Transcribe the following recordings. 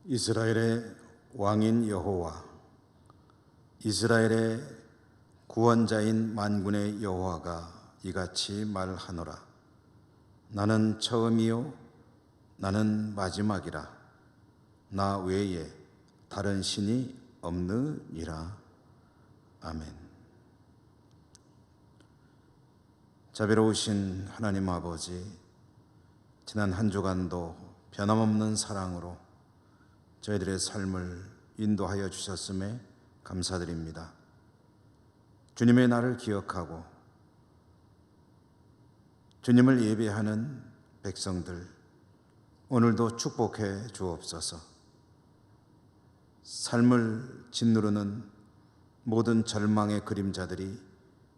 이스라엘의 왕인 여호와, 이스라엘의 구원자인 만군의 여호와가 이같이 말하노라. 나는 처음이요 나는 마지막이라. 나 외에 다른 신이 없느니라. 아멘. 자비로우신 하나님 아버지, 지난 한 주간도 변함없는 사랑으로 저희들의 삶을 인도하여 주셨음에 감사드립니다. 주님의 날을 기억하고 주님을 예배하는 백성들, 오늘도 축복해 주옵소서. 삶을 짓누르는 모든 절망의 그림자들이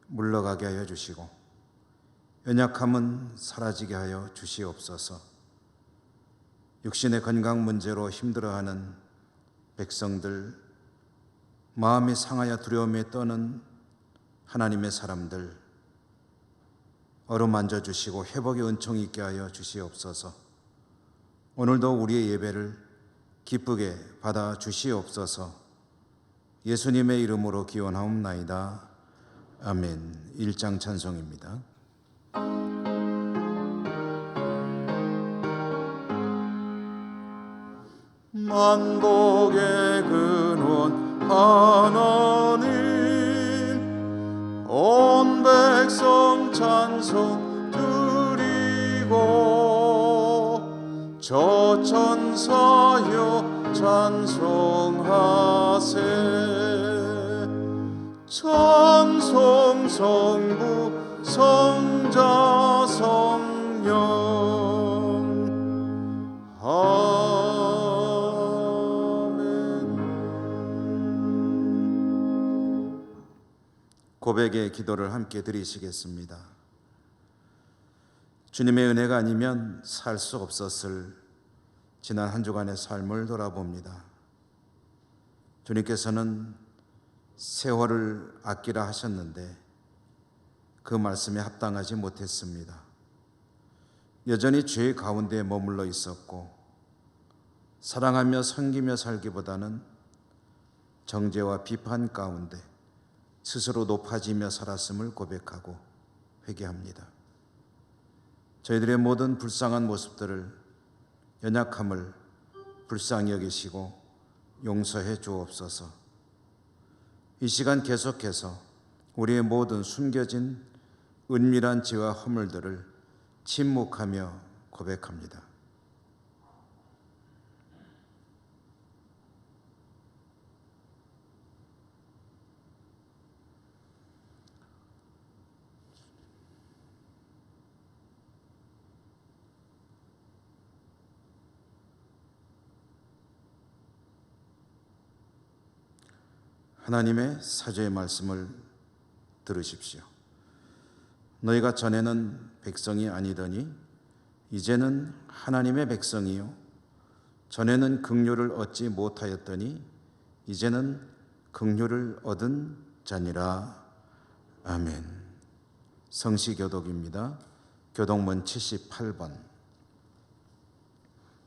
물러가게 하여 주시고 연약함은 사라지게 하여 주시옵소서. 육신의 건강 문제로 힘들어하는 백성들, 마음이 상하여 두려움에 떠는 하나님의 사람들 어루만져 주시고 회복의 은총이 있게 하여 주시옵소서. 오늘도 우리의 예배를 기쁘게 받아 주시옵소서. 예수님의 이름으로 기원하옵나이다. 아멘. 1장 찬송입니다. 만복의 근원 하나님, 온 백성 찬송 드리고 저 천사여 찬송하세. 찬송 성부 성자 성령. 고백의 기도를 함께 드리시겠습니다. 주님의 은혜가 아니면 살 수 없었을 지난 한 주간의 삶을 돌아봅니다. 주님께서는 세월을 아끼라 하셨는데 그 말씀에 합당하지 못했습니다. 여전히 죄 가운데 머물러 있었고 사랑하며 섬기며 살기보다는 정죄와 비판 가운데 스스로 높아지며 살았음을 고백하고 회개합니다. 저희들의 모든 불쌍한 모습들을, 연약함을 불쌍히 여기시고 용서해 주옵소서. 이 시간 계속해서 우리의 모든 숨겨진 은밀한 죄와 허물들을 침묵하며 고백합니다. 하나님의 사죄의 말씀을 들으십시오. 너희가 전에는 백성이 아니더니 이제는 하나님의 백성이요, 전에는 긍휼을 얻지 못하였더니 이제는 긍휼을 얻은 자니라. 아멘. 성시교독입니다. 교독문 78번.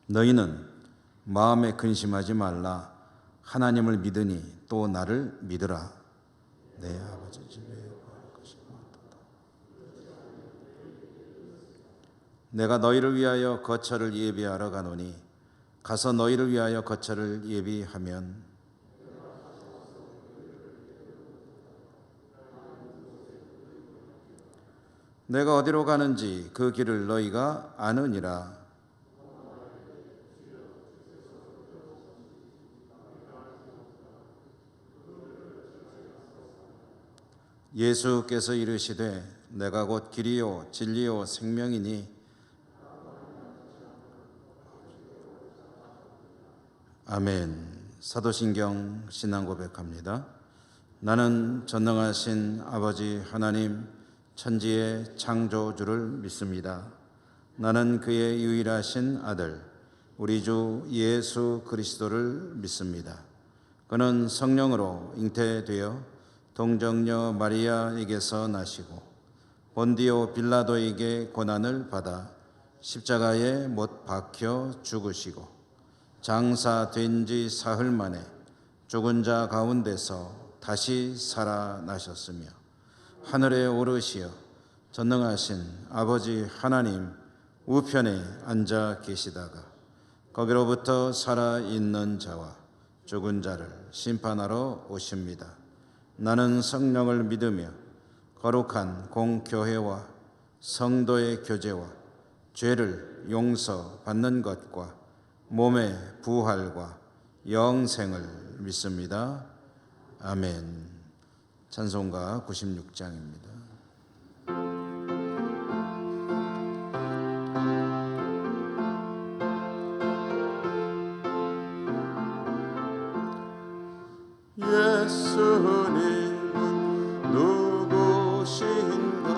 너희는 마음에 근심하지 말라. 하나님을 믿으니 또 나를 믿으라. 내 아버지 집에 거할 것이 무엇도다. 내가 너희를 위하여 거처를 예비하러 가노니 가서 너희를 위하여 거처를 예비하면 내가 어디로 가는지 그 길을 너희가 아느니라. 예수께서 이르시되 내가 곧 길이요 진리요 생명이니 아멘. 사도신경 신앙 고백합니다. 나는 전능하신 아버지 하나님 천지의 창조주를 믿습니다. 나는 그의 유일하신 아들 우리 주 예수 그리스도를 믿습니다. 그는 성령으로 잉태되어 동정녀 마리아에게서 나시고 본디오 빌라도에게 고난을 받아 십자가에 못 박혀 죽으시고 장사된 지 사흘 만에 죽은 자 가운데서 다시 살아나셨으며 하늘에 오르시어 전능하신 아버지 하나님 우편에 앉아 계시다가 거기로부터 살아있는 자와 죽은 자를 심판하러 오십니다. 나는 성령을 믿으며 거룩한 공교회와 성도의 교제와 죄를 용서받는 것과 몸의 부활과 영생을 믿습니다. 아멘. 찬송가 96장입니다. 예수님은 누구신가?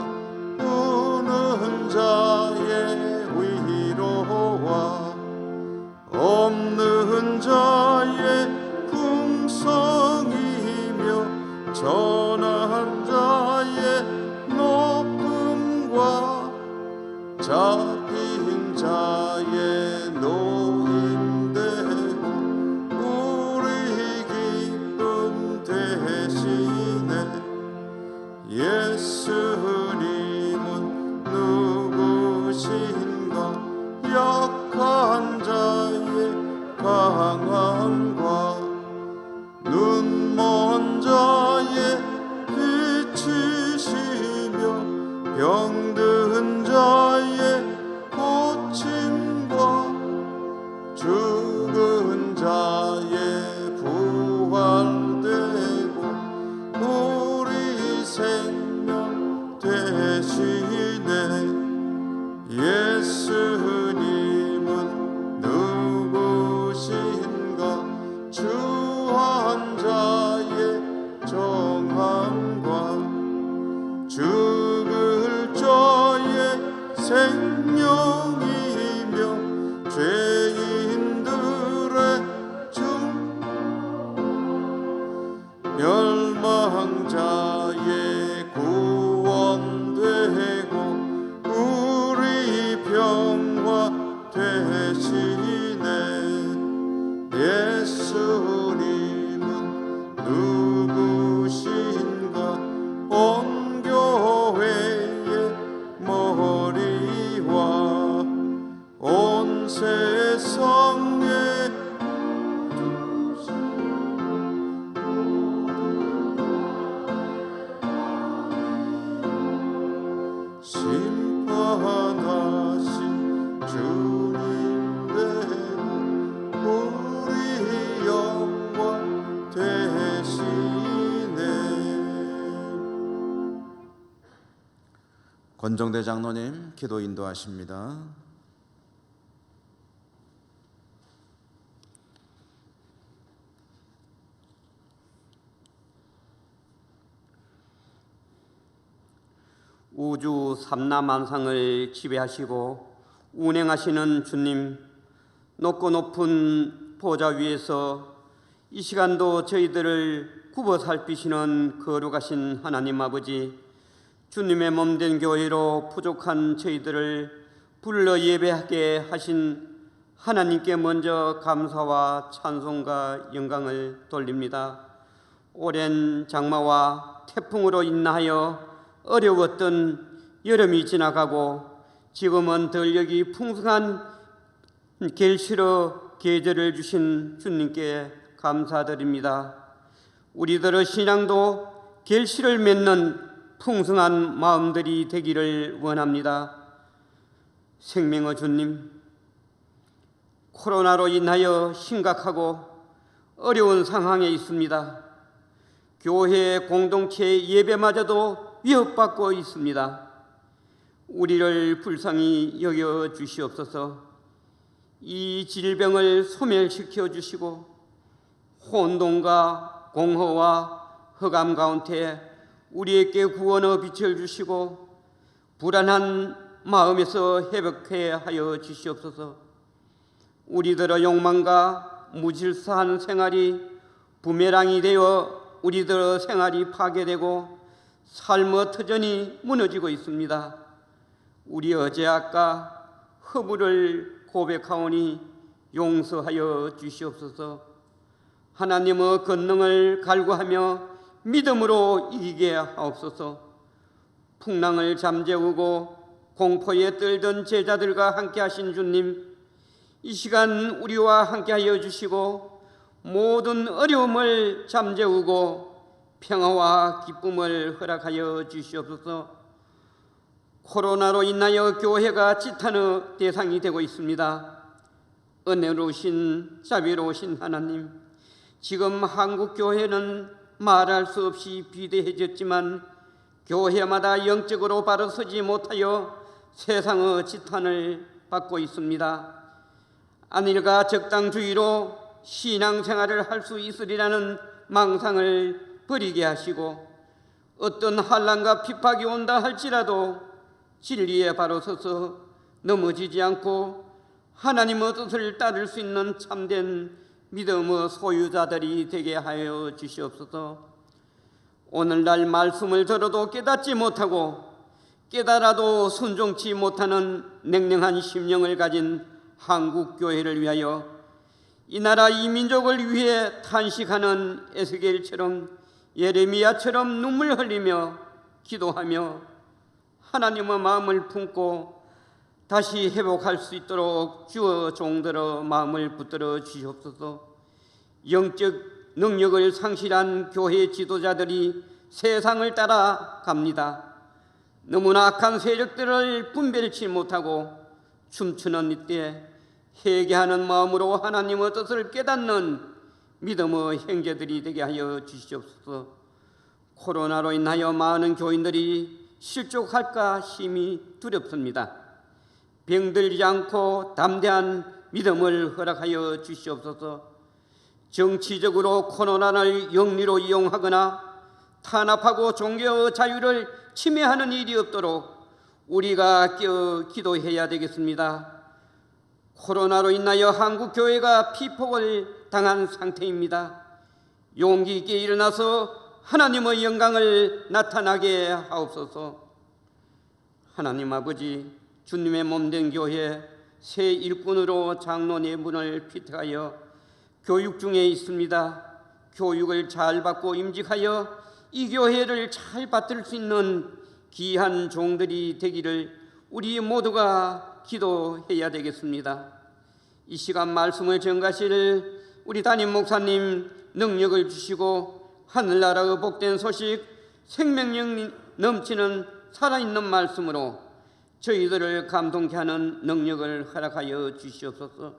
우는 자의 위로와 없는 자의 풍성이며 전한 자의 높음과 잡힌 자의 노임되고 우리 기쁨 대신에 예수님은 누구신가? 약한 자의 강함과 눈먼 자의 빛이시며 병든 자의 고침과 죽은 자의 부활되고 우리 생명 대신에 예수님은 누구신가? 주한 자의 정함과 죽을 자의 생명이며 죄인들의 멸망자의 구원되고 우리 평화 대신에 예수님은 누구신가? 온 교회의 머리와 온 세상의 심판하신 주님 되고 우리 영광 대신에. 권정대 장로님 기도 인도하십니다. 우주 삼라만상을 지배하시고 운행하시는 주님, 높고 높은 보좌 위에서 이 시간도 저희들을 굽어 살피시는 거룩하신 하나님 아버지, 주님의 몸된 교회로 부족한 저희들을 불러 예배하게 하신 하나님께 먼저 감사와 찬송과 영광을 돌립니다. 오랜 장마와 태풍으로 인하여 어려웠던 여름이 지나가고 지금은 덜력이 풍성한 결실의 계절을 주신 주님께 감사드립니다. 우리들의 신앙도 결실을 맺는 풍성한 마음들이 되기를 원합니다. 생명의 주님, 코로나로 인하여 심각하고 어려운 상황에 있습니다. 교회 공동체 예배마저도 위협받고 있습니다. 우리를 불쌍히 여겨 주시옵소서. 이 질병을 소멸시켜 주시고 혼돈과 공허와 흑암 가운데 우리에게 구원의 빛을 주시고 불안한 마음에서 회복해 하여 주시옵소서. 우리들의 욕망과 무질서한 생활이 부메랑이 되어 우리들의 생활이 파괴되고 삶의 터전이 무너지고 있습니다. 우리의 죄악과 허물을 고백하오니 용서하여 주시옵소서. 하나님의 권능을 갈구하며 믿음으로 이기게 하옵소서. 풍랑을 잠재우고 공포에 떨던 제자들과 함께 하신 주님, 이 시간 우리와 함께 하여 주시고 모든 어려움을 잠재우고 평화와 기쁨을 허락하여 주시옵소서. 코로나로 인하여 교회가 지탄의 대상이 되고 있습니다. 은혜로우신 자비로우신 하나님, 지금 한국 교회는 말할 수 없이 비대해졌지만 교회마다 영적으로 바로 서지 못하여 세상의 지탄을 받고 있습니다. 안일과 적당주의로 신앙생활을 할 수 있으리라는 망상을 버리게 하시고 어떤 환난과 핍박이 온다 할지라도 진리에 바로 서서 넘어지지 않고 하나님의 뜻을 따를 수 있는 참된 믿음의 소유자들이 되게 하여 주시옵소서. 오늘날 말씀을 들어도 깨닫지 못하고 깨달아도 순종치 못하는 냉랭한 심령을 가진 한국교회를 위하여 이 나라 이 민족을 위해 탄식하는 에스겔처럼 예레미야처럼 눈물 흘리며 기도하며 하나님의 마음을 품고 다시 회복할 수 있도록 주어 종들의 마음을 붙들어 주시옵소서. 영적 능력을 상실한 교회 지도자들이 세상을 따라갑니다. 너무나 악한 세력들을 분별치 못하고 춤추는 이때 회개하는 마음으로 하나님의 뜻을 깨닫는 믿음의 형제들이 되게 하여 주시옵소서. 코로나로 인하여 많은 교인들이 실족할까 심히 두렵습니다. 병들지 않고 담대한 믿음을 허락하여 주시옵소서. 정치적으로 코로나를 영리로 이용하거나 탄압하고 종교의 자유를 침해하는 일이 없도록 우리가 기도해야 되겠습니다. 코로나로 인하여 한국교회가 피폭을 당한 상태입니다. 용기 있게 일어나서 하나님의 영광을 나타나게 하옵소서. 하나님 아버지, 주님의 몸된 교회 새 일꾼으로 장로의 문을 피택하여 교육 중에 있습니다. 교육을 잘 받고 임직하여 이 교회를 잘 받들 수 있는 귀한 종들이 되기를 우리 모두가 기도해야 되겠습니다. 이 시간 말씀을 전가실 우리 담임 목사님 능력을 주시고 하늘나라의 복된 소식, 생명력 넘치는 살아있는 말씀으로 저희들을 감동케 하는 능력을 허락하여 주시옵소서.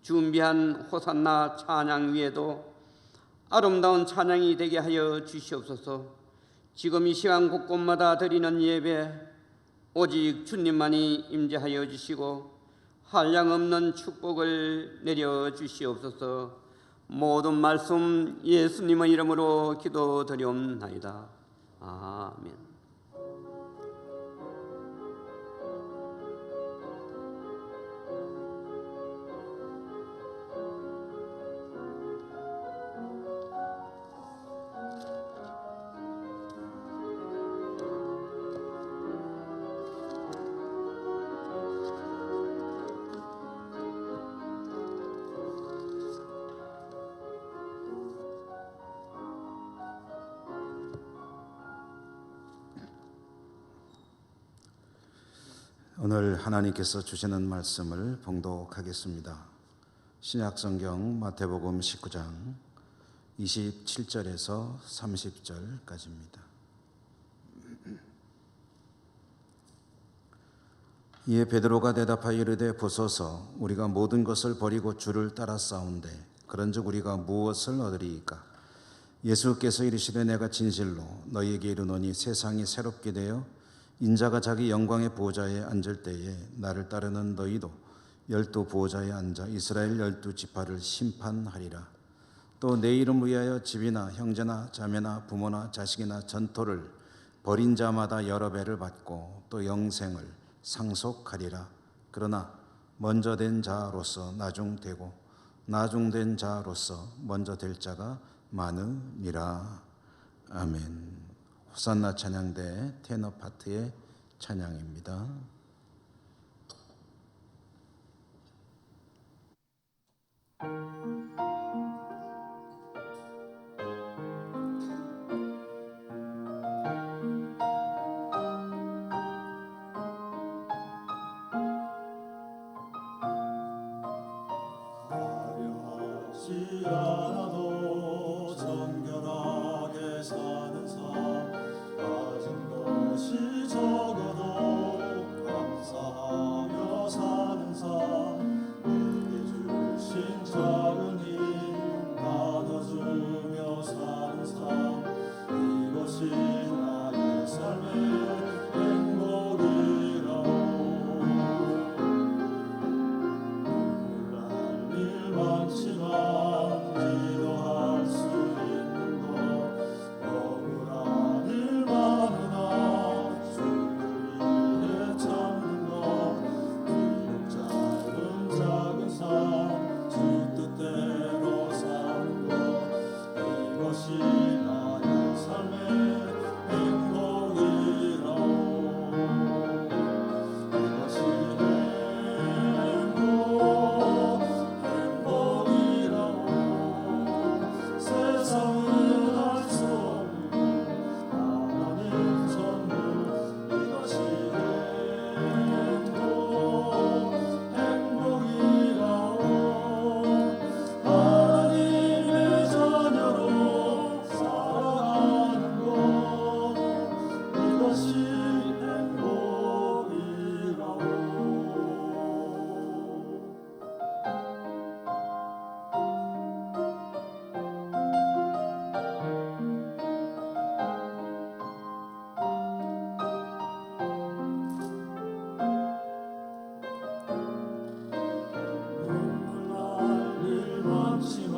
준비한 호산나 찬양 위에도 아름다운 찬양이 되게 하여 주시옵소서. 지금 이 시간 곳곳마다 드리는 예배 오직 주님만이 임재하여 주시고 한량없는 축복을 내려 주시옵소서. 모든 말씀 예수님의 이름으로 기도드리옵나이다. 아멘. 오늘 하나님께서 주시는 말씀을 봉독하겠습니다. 신약성경 마태복음 19장 27절에서 30절까지입니다. 이에 베드로가 대답하여 이르되 보소서, 우리가 모든 것을 버리고 주를 따라 싸운데 그런즉 우리가 무엇을 얻으리이까? 예수께서 이르시되 내가 진실로 너희에게 이르노니 세상이 새롭게 되어 인자가 자기 영광의 보좌에 앉을 때에 나를 따르는 너희도 12 보좌에 앉아 이스라엘 12지파를 심판하리라. 또 내 이름 위하여 집이나 형제나 자매나 부모나 자식이나 전토를 벌인 자마다 여러 배를 받고 또 영생을 상속하리라. 그러나 먼저 된 자로서 나중되고 나중된 자로서 먼저 될 자가 많으니라. 아멘. 호산나 찬양대 테너 파트의 찬양입니다. 많지 않아도 정결하게 사는 삶 가진 것이 적어도 감사하며 사는 삶 내게 주신 작은 힘 나눠주며 사는 삶 이것이 나의 삶의 행복이라오 놀랄 일 많지만 기도할 수 있는 것 억울한 일 많으나 주를 위해 참는 것 비록 짧은 작은 삶 주 뜻대로 사는 것 이것이 나의 삶의 행복이라오 이것이 행복이라오 세상은 알 수 없는 하나님 선물 이것이 행복이라오 하나님의 자녀로 살아가는 것 이것이 행복이라오 눈물 날 일 많지만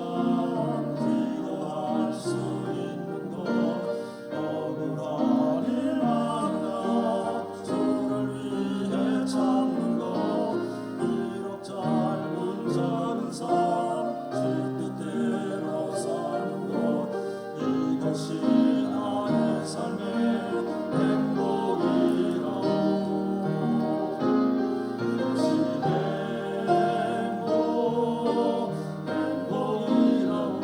기도할 수 있는 것 억울한 일 많으나 주를 위해 참는 것 비록 짧은 작은 삶 주 뜻대로 사는 것 이것이 나의 삶의 행복이라오 이것이 행복이라오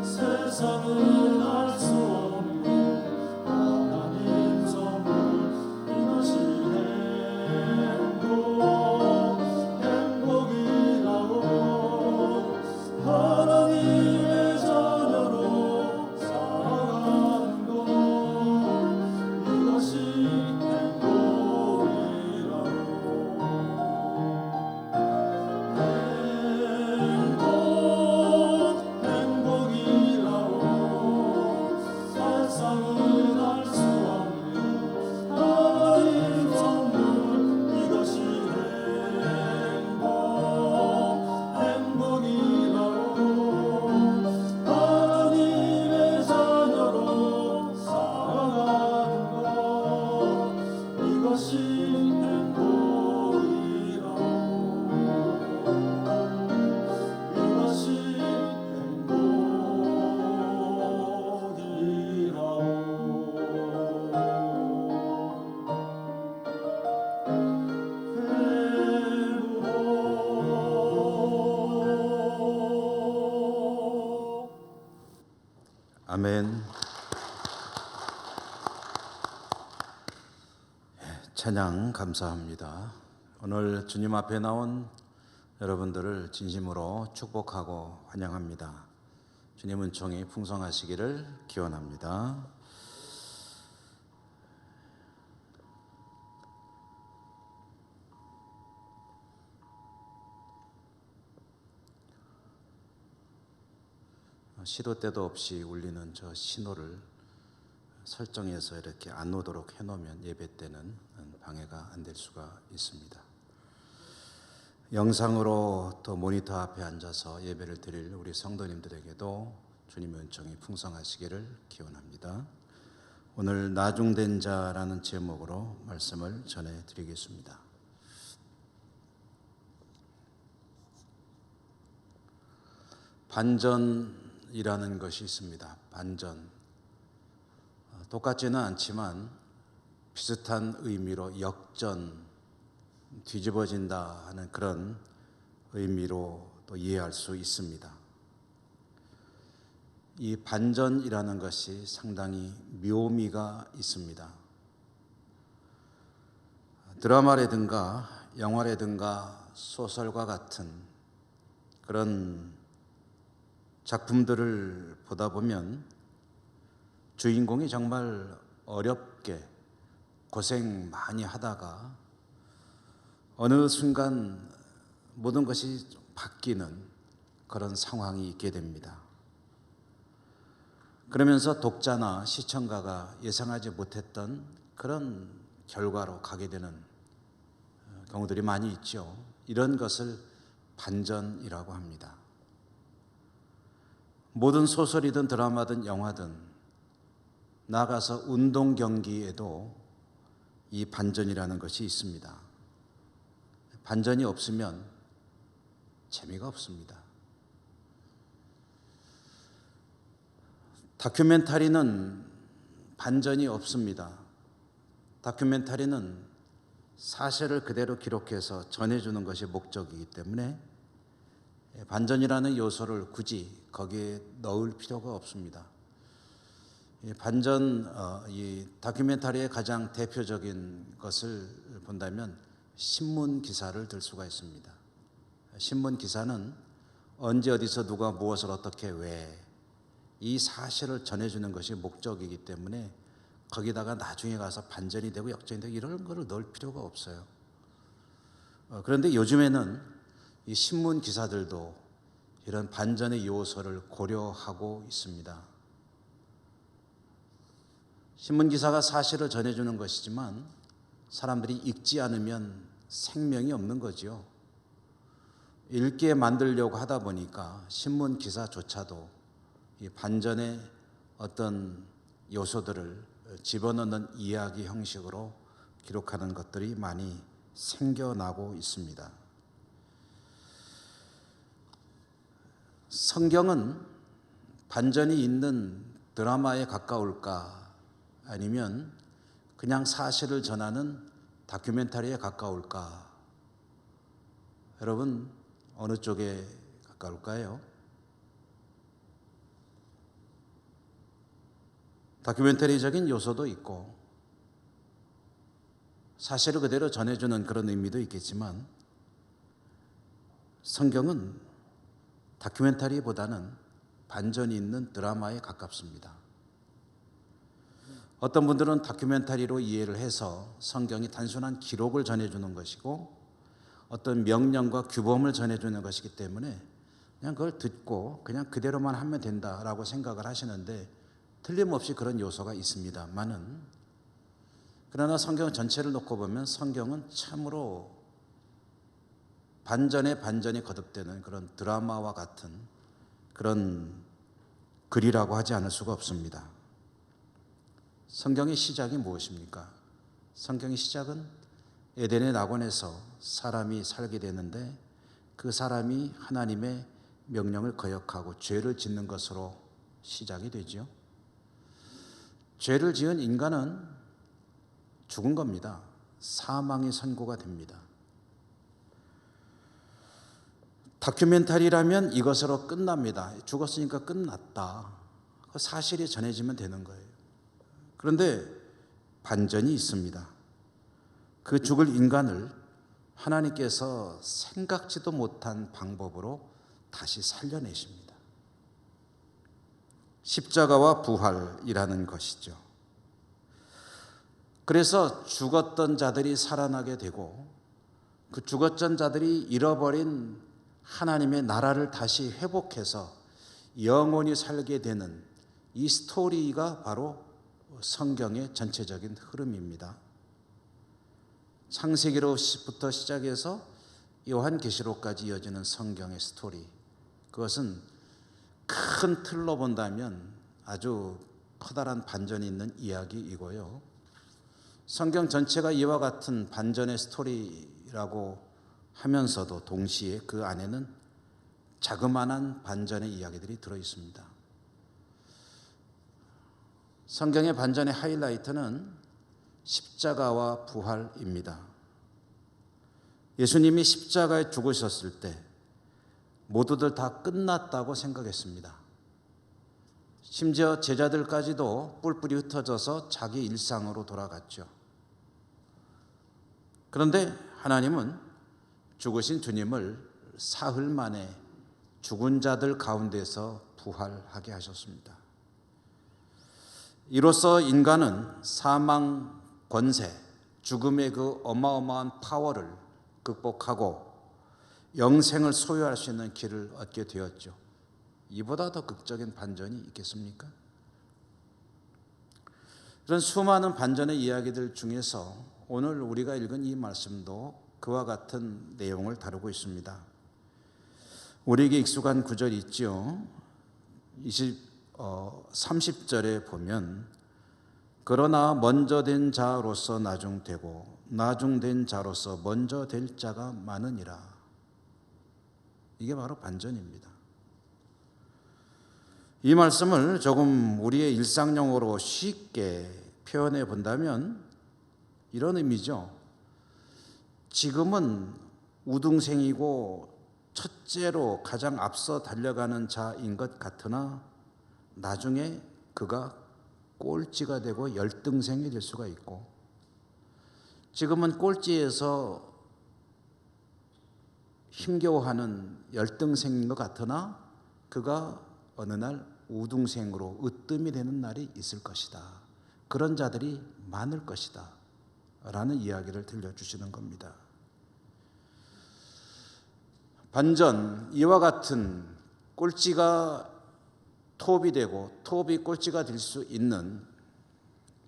세상은 알 수 없는 하나님 선물 이것이 행복이라오 하나님의 자녀로 살아가는 것 이것이 행복이라오 세상은 알 수 없는 하나님 선물 이것이 행복이라오 하나님의 자녀로 살아가는 것 이것이 행복이라오 이것이 행복이라오 아멘. 찬양 감사합니다. 오늘 주님 앞에 나온 여러분들을 진심으로 축복하고 환영합니다. 주님 은총이 풍성하시기를 기원합니다. 시도 때도 없이 울리는 저 신호를 설정해서 이렇게 안 오도록 해놓으면 예배 때는 방해가 안 될 수가 있습니다. 영상으로 또 모니터 앞에 앉아서 예배를 드릴 우리 성도님들에게도 주님의 은총이 풍성하시기를 기원합니다. 오늘 나중된 자라는 제목으로 말씀을 전해드리겠습니다. 반전이라는 것이 있습니다. 반전. 똑같지는 않지만 비슷한 의미로 역전, 뒤집어진다 하는 그런 의미로 또 이해할 수 있습니다. 이 반전이라는 것이 상당히 묘미가 있습니다. 드라마라든가 영화라든가 소설과 같은 그런 작품들을 보다 보면 주인공이 정말 어렵게 고생 많이 하다가 어느 순간 모든 것이 바뀌는 그런 상황이 있게 됩니다. 그러면서 독자나 시청가가 예상하지 못했던 그런 결과로 가게 되는 경우들이 많이 있죠. 이런 것을 반전이라고 합니다. 모든 소설이든 드라마든 영화든 나아가서 운동 경기에도 이 반전이라는 것이 있습니다. 반전이 없으면 재미가 없습니다. 다큐멘터리는 반전이 없습니다. 다큐멘터리는 사실을 그대로 기록해서 전해주는 것이 목적이기 때문에 반전이라는 요소를 굳이 거기에 넣을 필요가 없습니다. 이 다큐멘터리의 가장 대표적인 것을 본다면 신문 기사를 들 수가 있습니다. 신문 기사는 언제 어디서 누가 무엇을 어떻게 왜 이 사실을 전해주는 것이 목적이기 때문에 거기다가 나중에 가서 반전이 되고 역전이 되고 이런 거를 넣을 필요가 없어요. 그런데 요즘에는 이 신문 기사들도 이런 반전의 요소를 고려하고 있습니다. 신문 기사가 사실을 전해주는 것이지만 사람들이 읽지 않으면 생명이 없는 거죠. 읽게 만들려고 하다 보니까 신문 기사조차도 이 반전의 어떤 요소들을 집어넣는 이야기 형식으로 기록하는 것들이 많이 생겨나고 있습니다. 성경은 반전이 있는 드라마에 가까울까 아니면 그냥 사실을 전하는 다큐멘터리에 가까울까? 여러분 어느 쪽에 가까울까요? 다큐멘터리적인 요소도 있고 사실을 그대로 전해주는 그런 의미도 있겠지만 성경은 다큐멘터리보다는 반전이 있는 드라마에 가깝습니다. 어떤 분들은 다큐멘터리로 이해를 해서 성경이 단순한 기록을 전해주는 것이고 어떤 명령과 규범을 전해주는 것이기 때문에 그냥 그걸 듣고 그냥 그대로만 하면 된다라고 생각을 하시는데 틀림없이 그런 요소가 있습니다만은 그러나 성경 전체를 놓고 보면 성경은 참으로 반전에 반전이 거듭되는 그런 드라마와 같은 그런 글이라고 하지 않을 수가 없습니다. 성경의 시작이 무엇입니까? 성경의 시작은 에덴의 낙원에서 사람이 살게 되는데 그 사람이 하나님의 명령을 거역하고 죄를 짓는 것으로 시작이 되죠. 죄를 지은 인간은 죽은 겁니다. 사망의 선고가 됩니다. 다큐멘터리라면 이것으로 끝납니다. 죽었으니까 끝났다. 그 사실이 전해지면 되는 거예요. 그런데 반전이 있습니다. 그 죽을 인간을 하나님께서 생각지도 못한 방법으로 다시 살려내십니다. 십자가와 부활이라는 것이죠. 그래서 죽었던 자들이 살아나게 되고 그 죽었던 자들이 잃어버린 하나님의 나라를 다시 회복해서 영원히 살게 되는 이 스토리가 바로 성경의 전체적인 흐름입니다. 창세기로부터 시작해서 요한계시록까지 이어지는 성경의 스토리, 그것은 큰 틀로 본다면 아주 커다란 반전이 있는 이야기이고요. 성경 전체가 이와 같은 반전의 스토리라고 하면서도 동시에 그 안에는 자그마한 반전의 이야기들이 들어 있습니다. 성경의 반전의 하이라이트는 십자가와 부활입니다. 예수님이 십자가에 죽으셨을 때 모두들 다 끝났다고 생각했습니다. 심지어 제자들까지도 뿔뿔이 흩어져서 자기 일상으로 돌아갔죠. 그런데 하나님은 죽으신 주님을 사흘 만에 죽은 자들 가운데서 부활하게 하셨습니다. 이로써 인간은 사망 권세, 죽음의 그 어마어마한 파워를 극복하고 영생을 소유할 수 있는 길을 얻게 되었죠. 이보다 더 극적인 반전이 있겠습니까? 이런 수많은 반전의 이야기들 중에서 오늘 우리가 읽은 이 말씀도 그와 같은 내용을 다루고 있습니다. 우리에게 익숙한 구절이 있죠. 30절에 보면 그러나 먼저 된 자로서 나중되고 나중된 자로서 먼저 될 자가 많으니라. 이게 바로 반전입니다. 이 말씀을 조금 우리의 일상용어로 쉽게 표현해 본다면 이런 의미죠. 지금은 우등생이고 첫째로 가장 앞서 달려가는 자인 것 같으나 나중에 그가 꼴찌가 되고 열등생이 될 수가 있고, 지금은 꼴찌에서 힘겨워하는 열등생인 것 같으나 그가 어느 날 우등생으로 으뜸이 되는 날이 있을 것이다. 그런 자들이 많을 것이다 라는 이야기를 들려주시는 겁니다. 반전, 이와 같은 꼴찌가 톱이 되고 톱이 꼴찌가 될 수 있는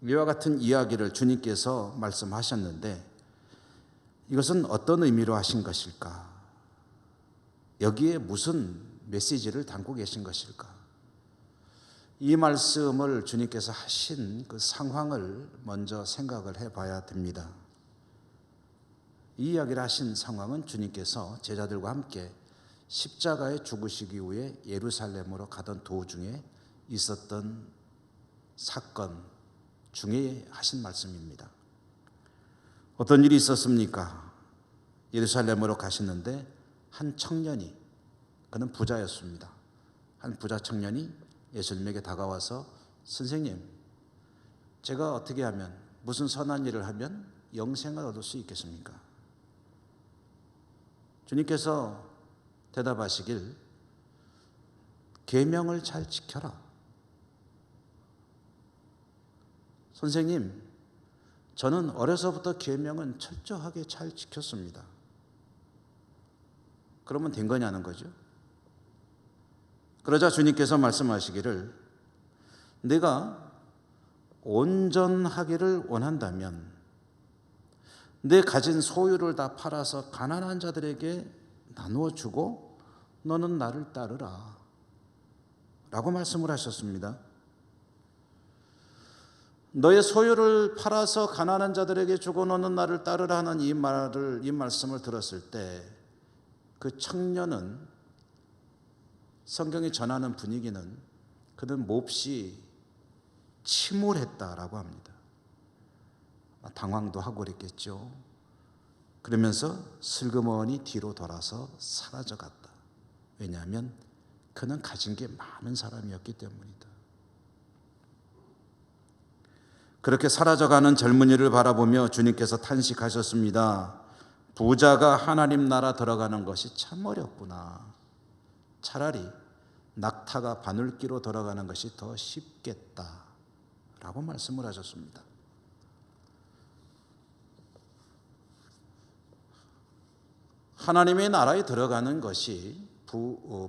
이와 같은 이야기를 주님께서 말씀하셨는데 이것은 어떤 의미로 하신 것일까? 여기에 무슨 메시지를 담고 계신 것일까? 이 말씀을 주님께서 하신 그 상황을 먼저 생각을 해봐야 됩니다. 이 이야기를 하신 상황은 주님께서 제자들과 함께 십자가에 죽으시기 위해 예루살렘으로 가던 도중에 있었던 사건 중에 하신 말씀입니다. 어떤 일이 있었습니까? 예루살렘으로 가시는데 한 청년이, 그는 부자였습니다. 한 부자 청년이 예수님에게 다가와서 선생님, 제가 어떻게 하면, 무슨 선한 일을 하면 영생을 얻을 수 있겠습니까? 주님께서 대답하시길, 계명을 잘 지켜라. 선생님, 저는 어려서부터 계명은 철저하게 잘 지켰습니다. 그러면 된 거냐는 거죠. 그러자 주님께서 말씀하시기를, 내가 온전하기를 원한다면 내 가진 소유를 다 팔아서 가난한 자들에게 나누어 주고 너는 나를 따르라 라고 말씀을 하셨습니다. 너의 소유를 팔아서 가난한 자들에게 주고 너는 나를 따르라 하는 이 말씀을 들었을 때 그 청년은, 성경이 전하는 분위기는 그는 몹시 침울했다라고 합니다. 당황도 하고 그랬겠죠. 그러면서 슬그머니 뒤로 돌아서 사라져갔다. 왜냐하면 그는 가진 게 많은 사람이었기 때문이다. 그렇게 사라져가는 젊은이를 바라보며 주님께서 탄식하셨습니다. 부자가 하나님 나라 들어가는 것이 참 어렵구나. 차라리 낙타가 바늘기로 들어가는 것이 더 쉽겠다 라고 말씀을 하셨습니다. 하나님의 나라에 들어가는 것이,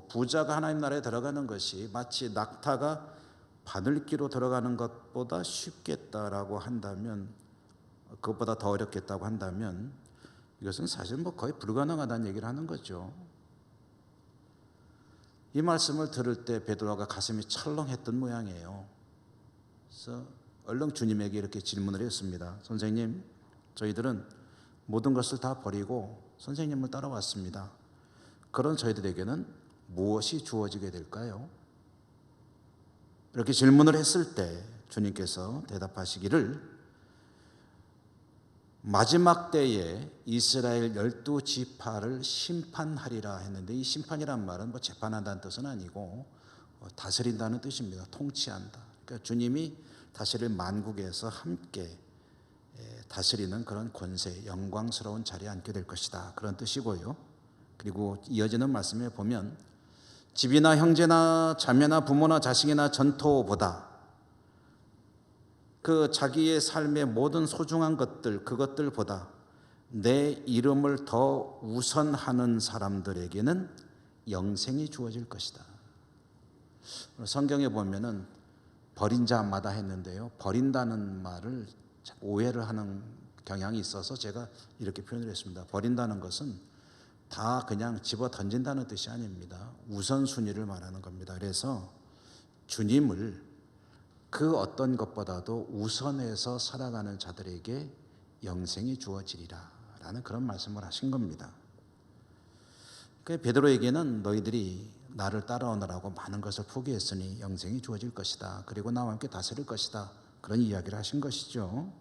부자가 하나님 나라에 들어가는 것이 마치 낙타가 바늘기로 들어가는 것보다 쉽겠다라고 한다면, 그것보다 더 어렵겠다고 한다면 이것은 사실 거의 불가능하다는 얘기를 하는 거죠. 이 말씀을 들을 때 베드로가 가슴이 철렁했던 모양이에요. 그래서 얼른 주님에게 이렇게 질문을 했습니다. 선생님, 저희들은 모든 것을 다 버리고 선생님을 따라왔습니다. 그런 저희들에게는 무엇이 주어지게 될까요? 이렇게 질문을 했을 때 주님께서 대답하시기를, 마지막 때에 이스라엘 12지파를 심판하리라 했는데, 이 심판이란 말은 재판한다는 뜻은 아니고 다스린다는 뜻입니다. 통치한다. 그러니까 주님이 다스릴 만국에서 함께 다스리는 그런 권세, 영광스러운 자리에 앉게 될 것이다, 그런 뜻이고요. 그리고 이어지는 말씀에 보면 집이나 형제나 자매나 부모나 자식이나 전토보다 그 자기의 삶의 모든 소중한 것들, 그것들보다 내 이름을 더 우선하는 사람들에게는 영생이 주어질 것이다. 성경에 보면은 버린 자마다 했는데요, 버린다는 말을 오해를 하는 경향이 있어서 제가 이렇게 표현을 했습니다. 버린다는 것은 다 그냥 집어 던진다는 뜻이 아닙니다. 우선순위를 말하는 겁니다. 그래서 주님을 그 어떤 것보다도 우선해서 살아가는 자들에게 영생이 주어지리라 라는 그런 말씀을 하신 겁니다. 그 베드로에게는 너희들이 나를 따라오느라고 많은 것을 포기했으니 영생이 주어질 것이다. 그리고 나와 함께 다스릴 것이다. 그런 이야기를 하신 것이죠.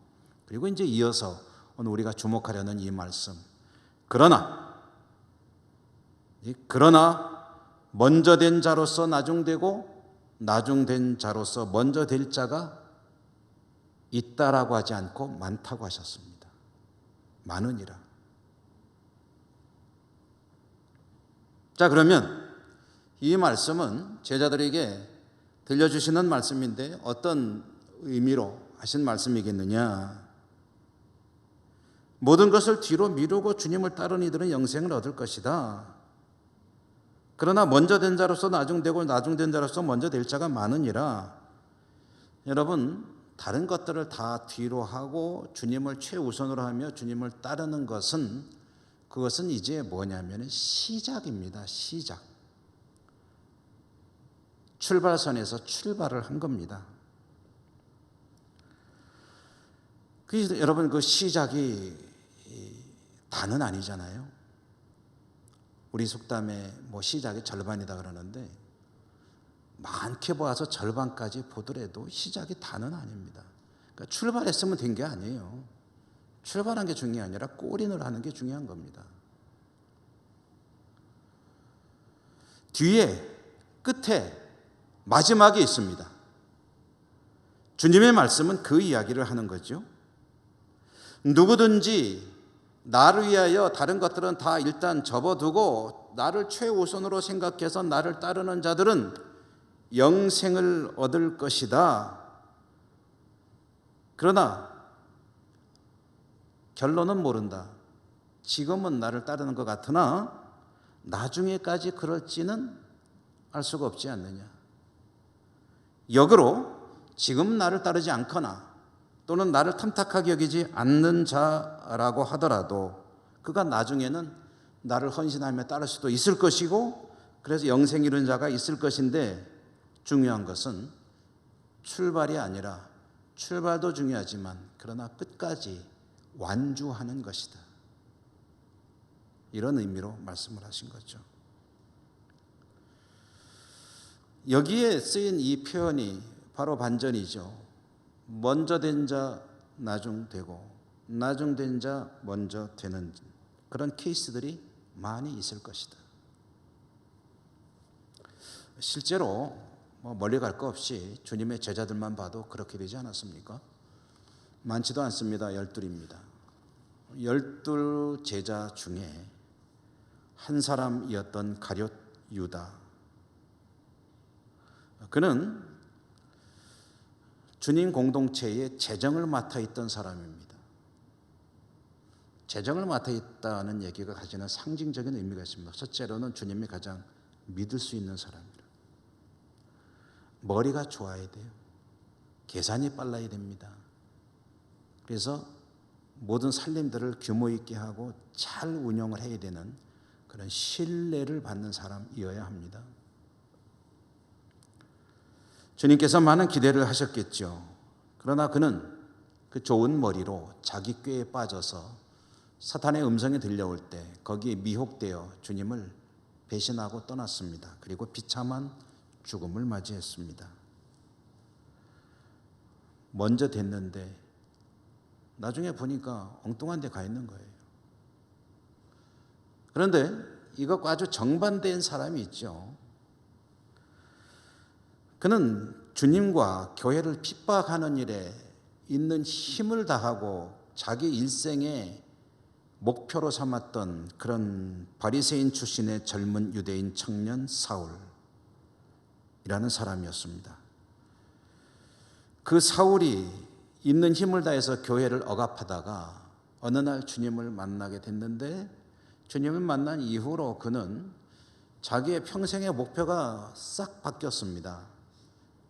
그리고 이제 이어서 오늘 우리가 주목하려는 이 말씀. 그러나 먼저 된 자로서 나중되고 나중된 자로서 먼저 될 자가 있다라고 하지 않고 많다고 하셨습니다. 많으니라. 자, 그러면 이 말씀은 제자들에게 들려주시는 말씀인데 어떤 의미로 하신 말씀이겠느냐? 모든 것을 뒤로 미루고 주님을 따르는 이들은 영생을 얻을 것이다. 그러나 먼저 된 자로서 나중되고 나중된 자로서 먼저 될 자가 많으니라. 여러분, 다른 것들을 다 뒤로 하고 주님을 최우선으로 하며 주님을 따르는 것은 그것은 이제 뭐냐면 시작입니다. 시작. 출발선에서 출발을 한 겁니다. 그래서 여러분, 그 시작이 다는 아니잖아요. 우리 속담에 뭐 시작이 절반이다 그러는데 많게 보아서 절반까지 보더라도 시작이 다는 아닙니다. 그러니까 출발했으면 된 게 아니에요. 출발한 게 중요한 게 아니라 골인을 하는 게 중요한 겁니다. 뒤에 끝에 마지막에 있습니다. 주님의 말씀은 그 이야기를 하는 거죠. 누구든지 나를 위하여 다른 것들은 다 일단 접어두고 나를 최우선으로 생각해서 나를 따르는 자들은 영생을 얻을 것이다. 그러나 결론은 모른다. 지금은 나를 따르는 것 같으나 나중에까지 그럴지는 알 수가 없지 않느냐. 역으로 지금 나를 따르지 않거나 또는 나를 탐탁하게 여기지 않는 자라고 하더라도 그가 나중에는 나를 헌신하며 따를 수도 있을 것이고 그래서 영생 이룬 자가 있을 것인데 중요한 것은 출발이 아니라 출발도 중요하지만 그러나 끝까지 완주하는 것이다. 이런 의미로 말씀을 하신 거죠. 여기에 쓰인 이 표현이 바로 반전이죠. 먼저 된 자 나중 되고 나중 된 자 먼저 되는 그런 케이스들이 많이 있을 것이다. 실제로 멀리 갈 거 없이 주님의 제자들만 봐도 그렇게 되지 않았습니까? 많지도 않습니다. 12입니다. 12 제자 중에 한 사람이었던 가룟 유다. 그는 주님 공동체의 재정을 맡아 있던 사람입니다. 재정을 맡아 있다는 얘기가 가지는 상징적인 의미가 있습니다. 첫째로는 주님이 가장 믿을 수 있는 사람이라. 머리가 좋아야 돼요. 계산이 빨라야 됩니다. 그래서 모든 살림들을 규모 있게 하고 잘 운영을 해야 되는 그런 신뢰를 받는 사람이어야 합니다. 주님께서 많은 기대를 하셨겠죠. 그러나 그는 그 좋은 머리로 자기 꾀에 빠져서 사탄의 음성이 들려올 때 거기에 미혹되어 주님을 배신하고 떠났습니다. 그리고 비참한 죽음을 맞이했습니다. 먼저 됐는데 나중에 보니까 엉뚱한 데 가 있는 거예요. 그런데 이것과 아주 정반대인 사람이 있죠. 그는 주님과 교회를 핍박하는 일에 있는 힘을 다하고 자기 일생의 목표로 삼았던 그런 바리새인 출신의 젊은 유대인 청년 사울. 사람이었습니다. 그 사울이 있는 힘을 다해서 교회를 억압하다가 어느 날 주님을 만나게 됐는데, 주님을 만난 이후로 그는 자기의 평생의 목표가 싹 바뀌었습니다.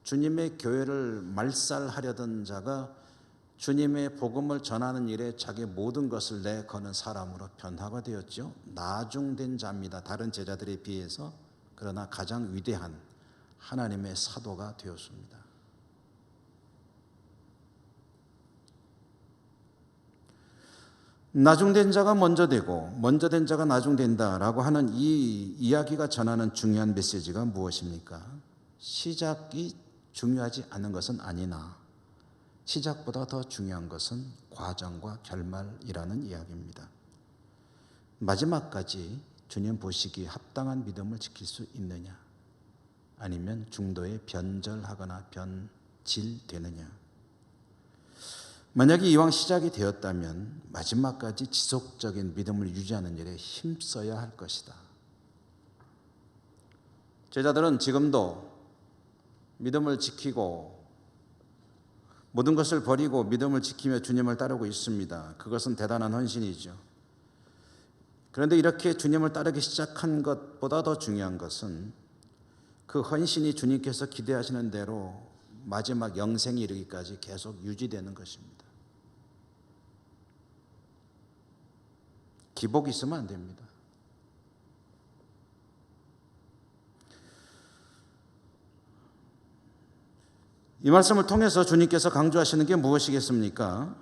주님의 교회를 말살하려던 자가 주님의 복음을 전하는 일에 자기 모든 것을 내거는 사람으로 변화가 되었죠. 나중된 자입니다. 다른 제자들에 비해서. 그러나 가장 위대한 하나님의 사도가 되었습니다. 나중된 자가 먼저 되고 먼저 된 자가 나중된다라고 하는 이 이야기가 전하는 중요한 메시지가 무엇입니까? 시작이 중요하지 않은 것은 아니나 시작보다 더 중요한 것은 과정과 결말이라는 이야기입니다. 마지막까지 주님 보시기에 합당한 믿음을 지킬 수 있느냐, 아니면 중도에 변절하거나 변질되느냐. 만약에 이왕 시작이 되었다면 마지막까지 지속적인 믿음을 유지하는 일에 힘써야 할 것이다. 제자들은 지금도 믿음을 지키고 모든 것을 버리고 믿음을 지키며 주님을 따르고 있습니다. 그것은 대단한 헌신이죠. 그런데 이렇게 주님을 따르기 시작한 것보다 더 중요한 것은 그 헌신이 주님께서 기대하시는 대로 마지막 영생에 이르기까지 계속 유지되는 것입니다. 기복이 있으면 안 됩니다. 이 말씀을 통해서 주님께서 강조하시는 게 무엇이겠습니까?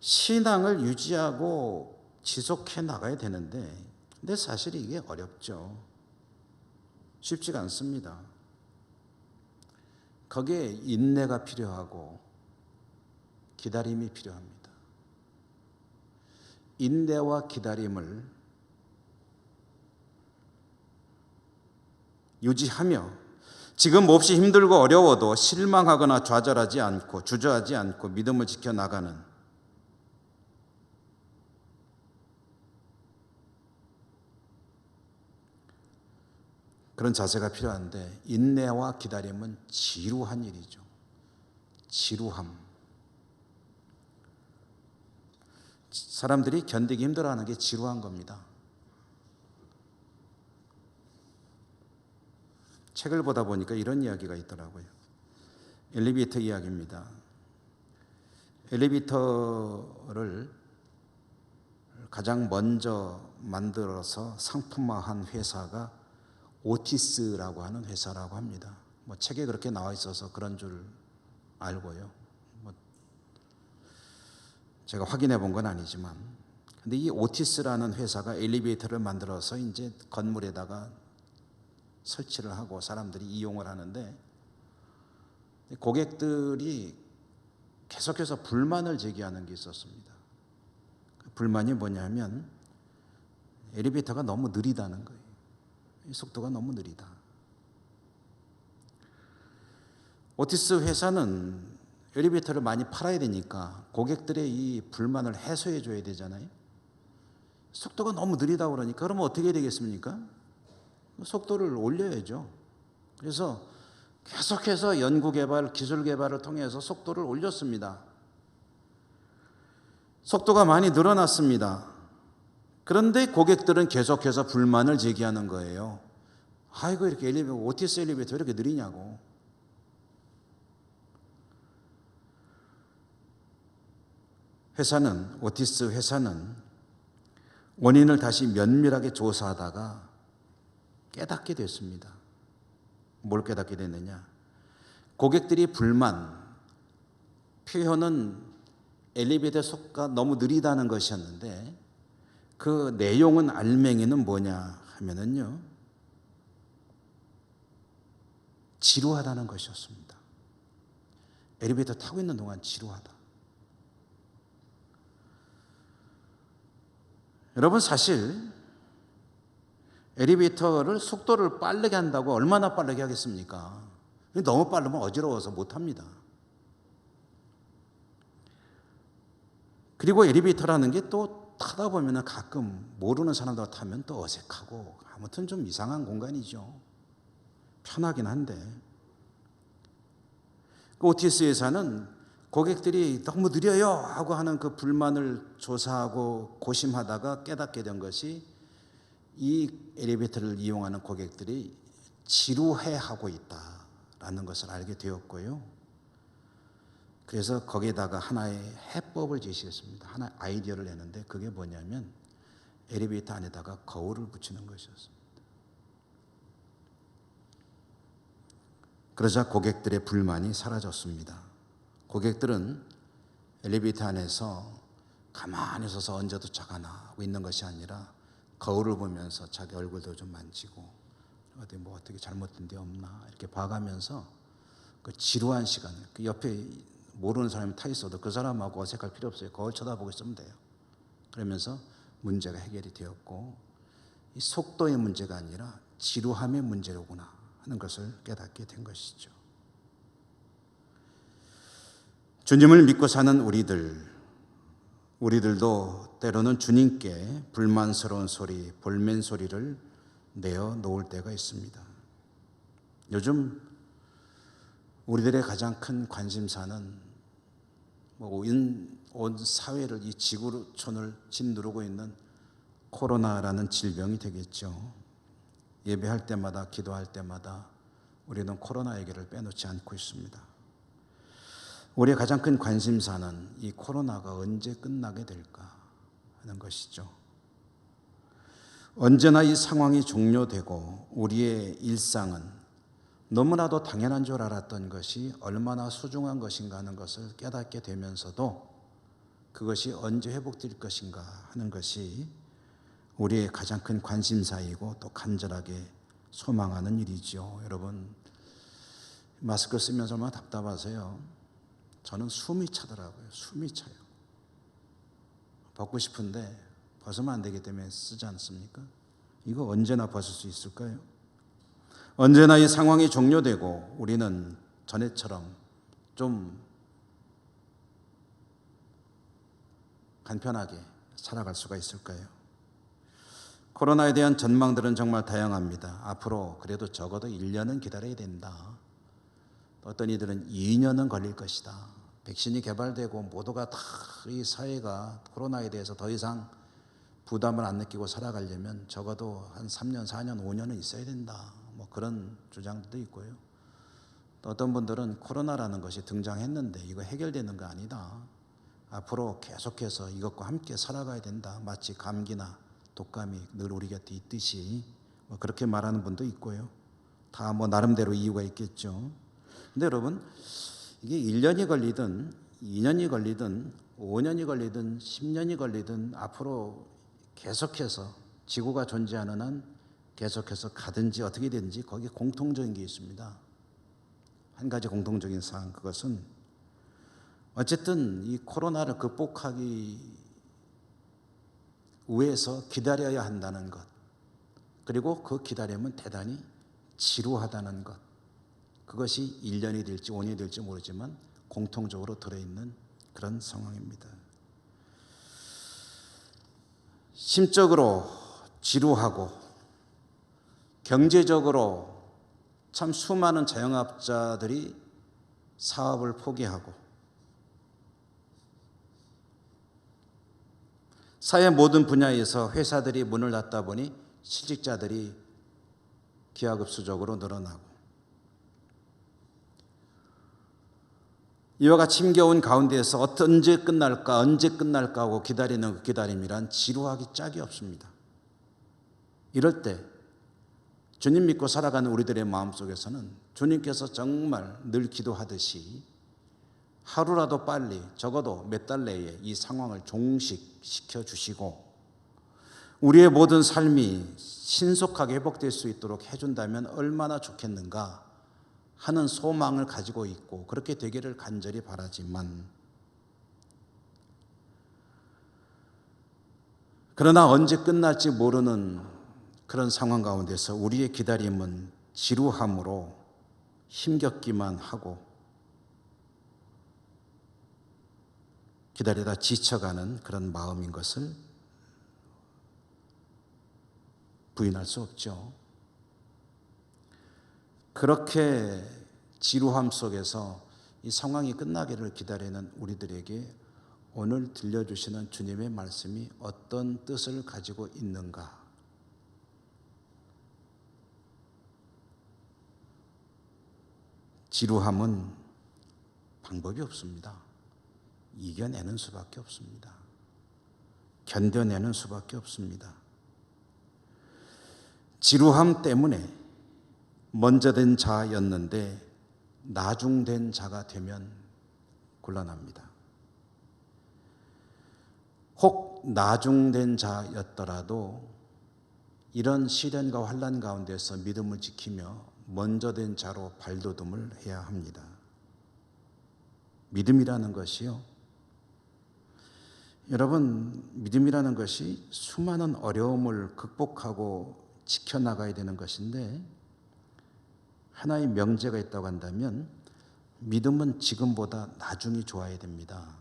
신앙을 유지하고 지속해 나가야 되는데, 근데 사실 이게 어렵죠. 쉽지가 않습니다. 거기에 인내가 필요하고 기다림이 필요합니다. 인내와 기다림을 유지하며 지금 몹시 힘들고 어려워도 실망하거나 좌절하지 않고 주저하지 않고 믿음을 지켜나가는 그런 자세가 필요한데, 인내와 기다림은 지루한 일이죠. 지루함. 사람들이 견디기 힘들어하는 게 지루한 겁니다. 책을 보다 보니까 이런 이야기가 있더라고요. 엘리베이터 이야기입니다. 엘리베이터를 가장 먼저 만들어서 상품화한 회사가 오티스라고 하는 회사라고 합니다. 뭐 책에 그렇게 나와 있어서 그런 줄 알고요. 뭐 제가 확인해 본 건 아니지만, 근데 이 오티스라는 회사가 엘리베이터를 만들어서 이제 건물에다가 설치를 하고 사람들이 이용을 하는데, 고객들이 계속해서 불만을 제기하는 게 있었습니다. 그 불만이 뭐냐면 엘리베이터가 너무 느리다는 거예요. 이 속도가 너무 느리다. 오티스 회사는 엘리베이터를 많이 팔아야 되니까 고객들의 이 불만을 해소해 줘야 되잖아요. 속도가 너무 느리다 그러니까 그러면 어떻게 해야 되겠습니까? 속도를 올려야죠. 그래서 계속해서 연구개발, 기술개발을 통해서 속도를 올렸습니다. 속도가 많이 늘어났습니다. 그런데 고객들은 계속해서 불만을 제기하는 거예요. 아이고, 이렇게 오티스 엘리베이터 이렇게 느리냐고. 오티스 회사는 원인을 다시 면밀하게 조사하다가 깨닫게 됐습니다. 뭘 깨닫게 됐느냐? 고객들이 불만 표현은 엘리베이터 속도가 너무 느리다는 것이었는데, 그 내용은 알맹이는 뭐냐 하면은요, 지루하다는 것이었습니다. 엘리베이터 타고 있는 동안 지루하다. 여러분, 사실 엘리베이터를 속도를 빠르게 한다고 얼마나 빠르게 하겠습니까? 너무 빠르면 어지러워서 못합니다. 그리고 엘리베이터라는 게 또 타다 보면 가끔 모르는 사람들 타면 또 어색하고 아무튼 좀 이상한 공간이죠. 편하긴 한데, 그 오티스 회사는 고객들이 너무 느려요 하고 하는 그 불만을 조사하고 고심하다가 깨닫게 된 것이 이 엘리베이터를 이용하는 고객들이 지루해하고 있다라는 것을 알게 되었고요. 그래서 거기에다가 하나의 해법을 제시했습니다. 하나의 아이디어를 내는데, 그게 뭐냐면 엘리베이터 안에다가 거울을 붙이는 것이었습니다. 그러자 고객들의 불만이 사라졌습니다. 고객들은 엘리베이터 안에서 가만히 서서 언제 도착하나 하고 있는 것이 아니라 거울을 보면서 자기 얼굴도 좀 만지고 어디 뭐 어떻게 잘못된 데 없나 이렇게 봐가면서 그 지루한 시간, 그 옆에 모르는 사람이 타 있어도 그 사람하고 어색할 필요 없어요. 거울 쳐다보고 있으면 돼요. 그러면서 문제가 해결이 되었고, 이 속도의 문제가 아니라 지루함의 문제로구나 하는 것을 깨닫게 된 것이죠. 주님을 믿고 사는 우리들도 때로는 주님께 불만스러운 소리, 볼멘 소리를 내어 놓을 때가 있습니다. 요즘 우리들의 가장 큰 관심사는 온 사회를, 이 지구촌을 짓누르고 있는 코로나라는 질병이 되겠죠. 예배할 때마다, 기도할 때마다 우리는 코로나 얘기를 빼놓지 않고 있습니다. 우리의 가장 큰 관심사는 이 코로나가 언제 끝나게 될까 하는 것이죠. 언제나 이 상황이 종료되고 우리의 일상은 너무나도 당연한 줄 알았던 것이 얼마나 소중한 것인가 하는 것을 깨닫게 되면서도 그것이 언제 회복될 것인가 하는 것이 우리의 가장 큰 관심사이고 또 간절하게 소망하는 일이죠. 여러분, 마스크 쓰면서 얼마나 답답하세요? 저는 숨이 차더라고요. 숨이 차요. 벗고 싶은데 벗으면 안 되기 때문에 쓰지 않습니까? 이거 언제나 벗을 수 있을까요? 언제나 이 상황이 종료되고 우리는 전에처럼 좀 간편하게 살아갈 수가 있을까요? 코로나에 대한 전망들은 정말 다양합니다. 앞으로 그래도 적어도 1년은 기다려야 된다. 어떤 이들은 2년은 걸릴 것이다. 백신이 개발되고 모두가 다 이 사회가 코로나에 대해서 더 이상 부담을 안 느끼고 살아가려면 적어도 한 3년, 4년, 5년은 있어야 된다. 뭐 그런 주장도 있고요. 또 어떤 분들은 코로나라는 것이 등장했는데 이거 해결되는 거 아니다. 앞으로 계속해서 이것과 함께 살아가야 된다. 마치 감기나 독감이 늘 우리 곁에 있듯이 뭐 그렇게 말하는 분도 있고요. 다 뭐 나름대로 이유가 있겠죠. 근데 여러분, 이게 1년이 걸리든 2년이 걸리든 5년이 걸리든 10년이 걸리든 앞으로 계속해서 지구가 존재하는 한 계속해서 가든지 어떻게 되든지 거기에 공통적인 게 있습니다. 한 가지 공통적인 사항, 그것은 어쨌든 이 코로나를 극복하기 위해서 기다려야 한다는 것, 그리고 그 기다림은 대단히 지루하다는 것, 그것이 1년이 될지 5년이 될지 모르지만 공통적으로 들어있는 그런 상황입니다. 심적으로 지루하고 경제적으로 참 수많은 자영업자들이 사업을 포기하고 사회 모든 분야에서 회사들이 문을 닫다 보니 실직자들이 기하급수적으로 늘어나고, 이와 같이 힘겨운 가운데에서 언제 끝날까 하고 기다리는 그 기다림이란 지루하기 짝이 없습니다. 이럴 때 주님 믿고 살아가는 우리들의 마음속에서는 주님께서 정말 늘 기도하듯이 하루라도 빨리, 적어도 몇 달 내에 이 상황을 종식시켜 주시고 우리의 모든 삶이 신속하게 회복될 수 있도록 해준다면 얼마나 좋겠는가 하는 소망을 가지고 있고 그렇게 되기를 간절히 바라지만, 그러나 언제 끝날지 모르는 그런 상황 가운데서 우리의 기다림은 지루함으로 힘겹기만 하고 기다리다 지쳐가는 그런 마음인 것을 부인할 수 없죠. 그렇게 지루함 속에서 이 상황이 끝나기를 기다리는 우리들에게 오늘 들려주시는 주님의 말씀이 어떤 뜻을 가지고 있는가? 지루함은 방법이 없습니다. 이겨내는 수밖에 없습니다. 견뎌내는 수밖에 없습니다. 지루함 때문에 먼저 된 자였는데 나중된 자가 되면 곤란합니다. 혹 나중된 자였더라도 이런 시련과 환난 가운데서 믿음을 지키며 먼저 된 자로 발돋움을 해야 합니다. 믿음이라는 것이요, 여러분, 믿음이라는 것이 수많은 어려움을 극복하고 지켜나가야 되는 것인데, 하나의 명제가 있다고 한다면 믿음은 지금보다 나중이 좋아야 됩니다.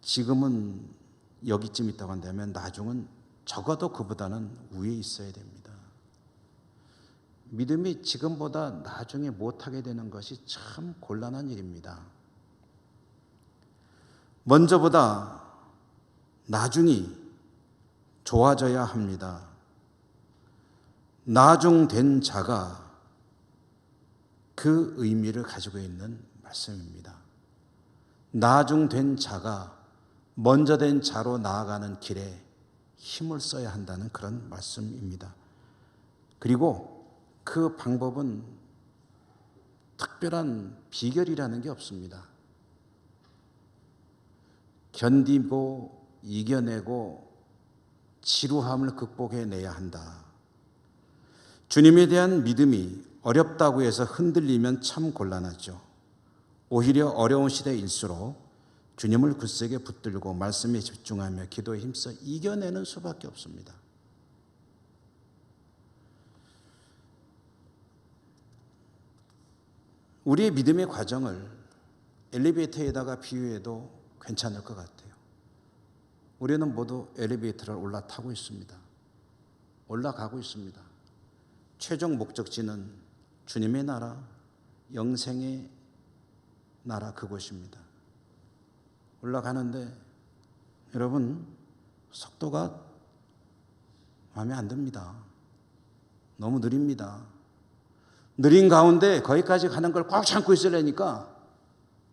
지금은 여기쯤 있다고 한다면 나중은 적어도 그보다는 위에 있어야 됩니다. 믿음이 지금보다 나중에 못하게 되는 것이 참 곤란한 일입니다. 먼저보다 나중이 좋아져야 합니다. 나중된 자가 그 의미를 가지고 있는 말씀입니다. 나중된 자가 먼저 된 자로 나아가는 길에 힘을 써야 한다는 그런 말씀입니다. 그리고 그 방법은 특별한 비결이라는 게 없습니다. 견디고 이겨내고 지루함을 극복해내야 한다. 주님에 대한 믿음이 어렵다고 해서 흔들리면 참 곤란하죠. 오히려 어려운 시대일수록 주님을 굳세게 붙들고 말씀에 집중하며 기도에 힘써 이겨내는 수밖에 없습니다. 우리의 믿음의 과정을 엘리베이터에다가 비유해도 괜찮을 것 같아요. 우리는 모두 엘리베이터를 올라타고 있습니다. 올라가고 있습니다. 최종 목적지는 주님의 나라, 영생의 나라, 그곳입니다. 올라가는데 여러분, 속도가 마음에 안 듭니다. 너무 느립니다. 느린 가운데 거기까지 가는 걸 꽉 참고 있으려니까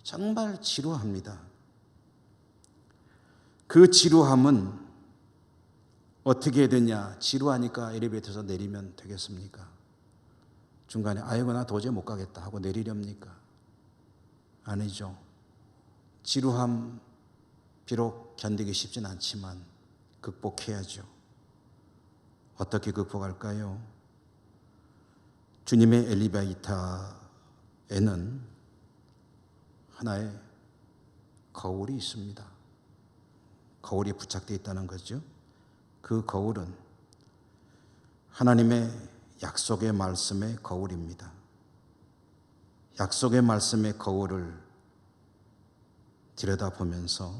정말 지루합니다. 그 지루함은 어떻게 되냐? 지루하니까 엘리베이터에서 내리면 되겠습니까? 중간에 아이고 나 도저히 못 가겠다 하고 내리렵니까? 아니죠. 지루함 비록 견디기 쉽진 않지만 극복해야죠. 어떻게 극복할까요? 주님의 엘리베이터에는 하나의 거울이 있습니다. 거울이 부착되어 있다는 거죠. 그 거울은 하나님의 약속의 말씀의 거울입니다. 약속의 말씀의 거울을 들여다보면서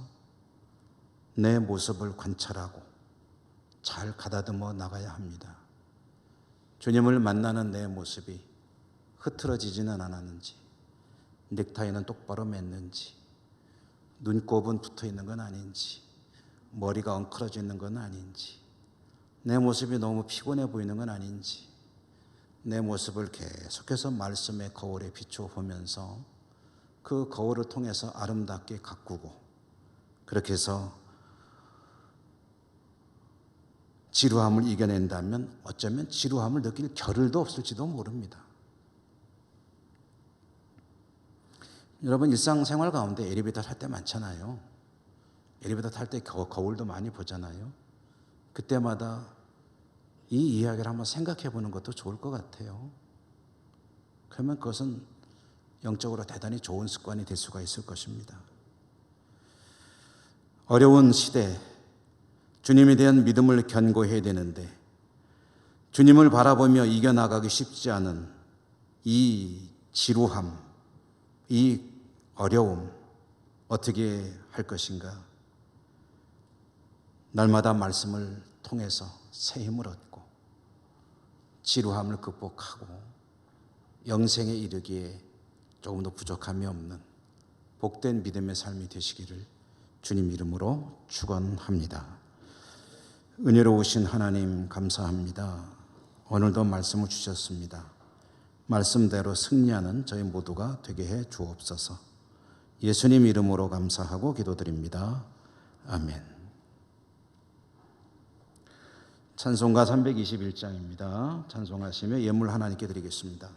내 모습을 관찰하고 잘 가다듬어 나가야 합니다. 주님을 만나는 내 모습이 흐트러지지는 않았는지, 넥타이는 똑바로 맸는지, 눈곱은 붙어 있는 건 아닌지, 머리가 엉클어져 있는 건 아닌지, 내 모습이 너무 피곤해 보이는 건 아닌지, 내 모습을 계속해서 말씀의 거울에 비추어 보면서 그 거울을 통해서 아름답게 가꾸고, 그렇게 해서 지루함을 이겨낸다면 어쩌면 지루함을 느낄 겨를도 없을지도 모릅니다. 여러분, 일상생활 가운데 엘리베이터 탈 때 많잖아요. 엘리베이터 탈 때 거울도 많이 보잖아요. 그때마다 이 이야기를 한번 생각해 보는 것도 좋을 것 같아요. 그러면 그것은 영적으로 대단히 좋은 습관이 될 수가 있을 것입니다. 어려운 시대, 주님에 대한 믿음을 견고해야 되는데 주님을 바라보며 이겨나가기 쉽지 않은 이 지루함, 이 어려움 어떻게 할 것인가? 날마다 말씀을 통해서 새 힘을 얻고 지루함을 극복하고 영생에 이르기에 조금도 부족함이 없는 복된 믿음의 삶이 되시기를 주님 이름으로 축원합니다. 은혜로우신 하나님 감사합니다. 오늘도 말씀을 주셨습니다. 말씀대로 승리하는 저희 모두가 되게 해 주옵소서. 예수님 이름으로 감사하고 기도드립니다. 아멘. 찬송가 321장입니다. 찬송하시며 예물 하나님께 드리겠습니다.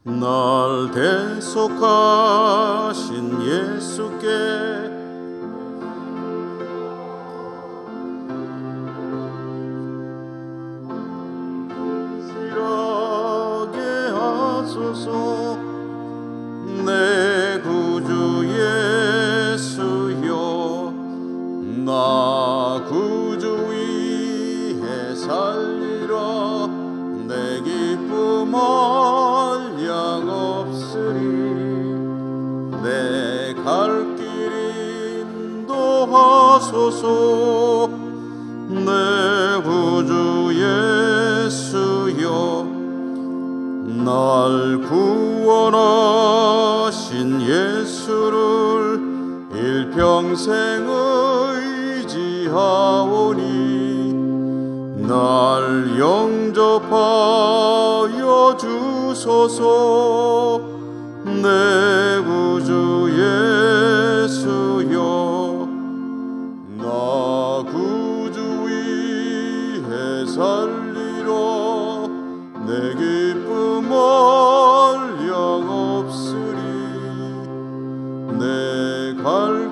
날 대속하신 예수께 진실하게 하소서. 내 구주 예수여, 나 구주 위에 살리라. 내 기쁨 한량 없으리. 내 갈 길 인도하소서. 내 구주 예수여, 날 구원하신 예수를 일평생 의지하오니 날 영접하여 주소서. 내 구주 예수여, 나 구주 위에 살리라. 내 기쁨 한량 없으리. 내 갈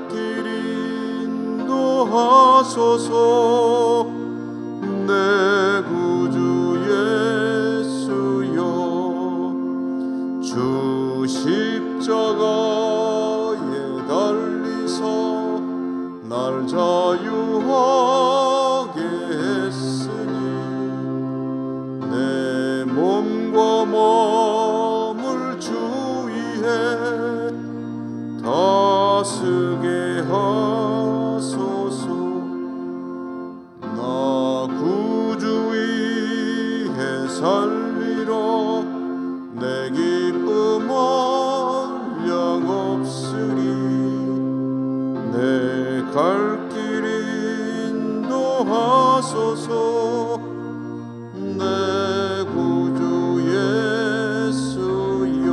길 인도하소서. 내 구주 예수여, 주 십자가에 달리사 날 자유하게 했으니 내 몸과 마음을 주위에 다스게 하소서. 나 구주 위에 살리라. 내 기쁨 한량 없으리. 내 갈 길 인도하소서. 내 구주 예수여.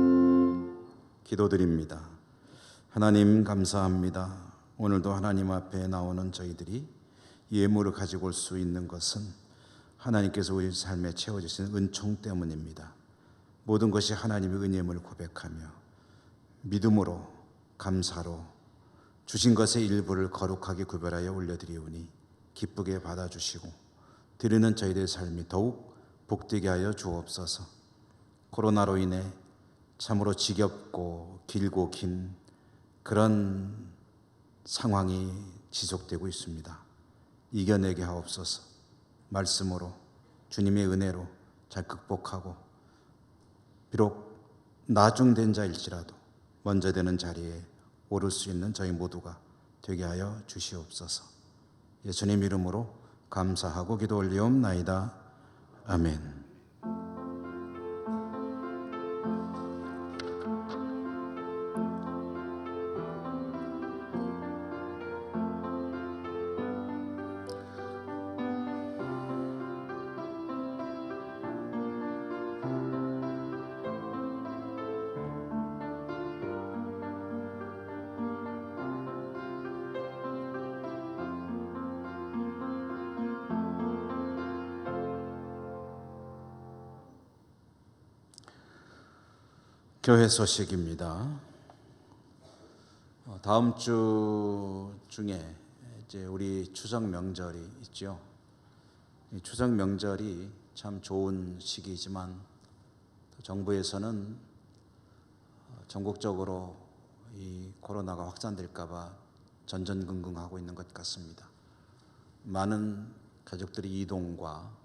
아멘. 기도드립니다. 하나님 감사합니다. 오늘도 하나님 앞에 나오는 저희들이 예물을 가지고 올 수 있는 것은 하나님께서 우리 삶에 채워주신 은총 때문입니다. 모든 것이 하나님의 은혜임을 고백하며 믿음으로 감사로 주신 것의 일부를 거룩하게 구별하여 올려드리오니 기쁘게 받아주시고 드리는 저희들의 삶이 더욱 복되게 하여 주옵소서. 코로나로 인해 참으로 지겹고 길고 긴 그런 상황이 지속되고 있습니다. 이겨내게 하옵소서. 말씀으로 주님의 은혜로 잘 극복하고 비록 나중된 자일지라도 먼저 되는 자리에 오를 수 있는 저희 모두가 되게 하여 주시옵소서. 예수님 이름으로 감사하고 기도 올리옵나이다. 아멘. 교회 소식입니다. 다음 주 중에 이제 우리 추석 명절이 있죠. 이 추석 명절이 참 좋은 시기지만 정부에서는 전국적으로 이 코로나가 확산될까 봐 전전긍긍하고 있는 것 같습니다. 많은 가족들이 이동과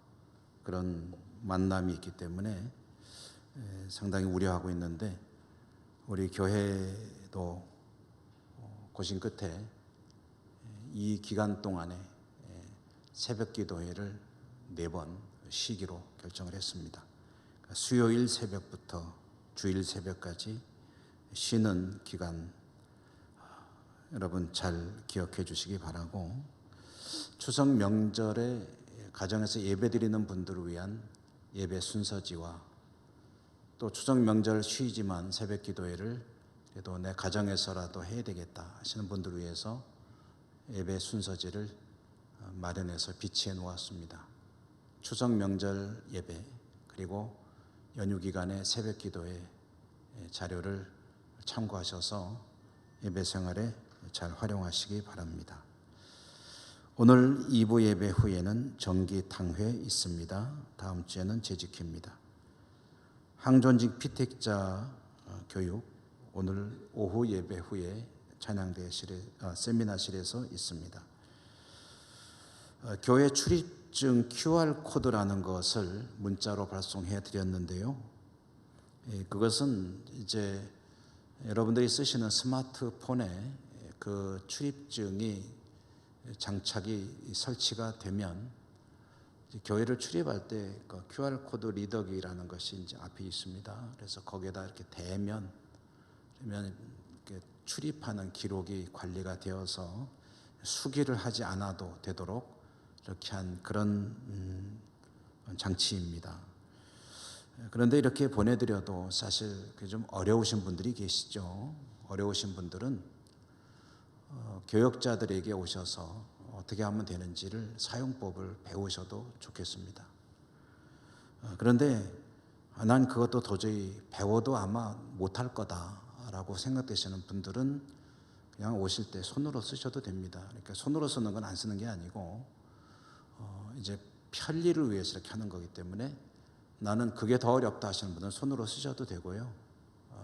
그런 만남이 있기 때문에 상당히 우려하고 있는데, 우리 교회도 고심 끝에 이 기간 동안에 새벽 기도회를 4번 쉬기로 결정을 했습니다. 수요일 새벽부터 주일 새벽까지 쉬는 기간, 여러분 잘 기억해 주시기 바라고, 추석 명절에 가정에서 예배 드리는 분들을 위한 예배 순서지와 또 추석 명절 쉬지만 새벽 기도회를 그래도 내 가정에서라도 해야 되겠다 하시는 분들을 위해서 예배 순서지를 마련해서 비치해 놓았습니다. 추석 명절 예배 그리고 연휴 기간의 새벽 기도회 자료를 참고하셔서 예배 생활에 잘 활용하시기 바랍니다. 오늘 2부 예배 후에는 정기탕회 있습니다. 다음 주에는 재직회입니다. 항존직 피택자 교육 오늘 오후 예배 후에 찬양대실에 세미나실에서 있습니다. 교회 출입증 QR코드라는 것을 문자로 발송해 드렸는데요. 그것은 이제 여러분들이 쓰시는 스마트폰에 그 출입증이 장착이 설치가 되면 교회를 출입할 때 그 QR코드 리더기라는 것이 이제 앞에 있습니다. 그래서 거기에다 이렇게 대면 그러면 이렇게 출입하는 기록이 관리가 되어서 수기를 하지 않아도 되도록 이렇게 한 그런 장치입니다. 그런데 이렇게 보내드려도 사실 좀 어려우신 분들이 계시죠. 어려우신 분들은 교역자들에게 오셔서 어떻게 하면 되는지를 사용법을 배우셔도 좋겠습니다. 그런데 난 그것도 도저히 배워도 아마 못할 거다라고 생각되시는 분들은 그냥 오실 때 손으로 쓰셔도 됩니다. 그러니까 손으로 쓰는 건 안 쓰는 게 아니고 이제 편리를 위해서 이렇게 하는 거기 때문에 나는 그게 더 어렵다 하시는 분은 손으로 쓰셔도 되고요.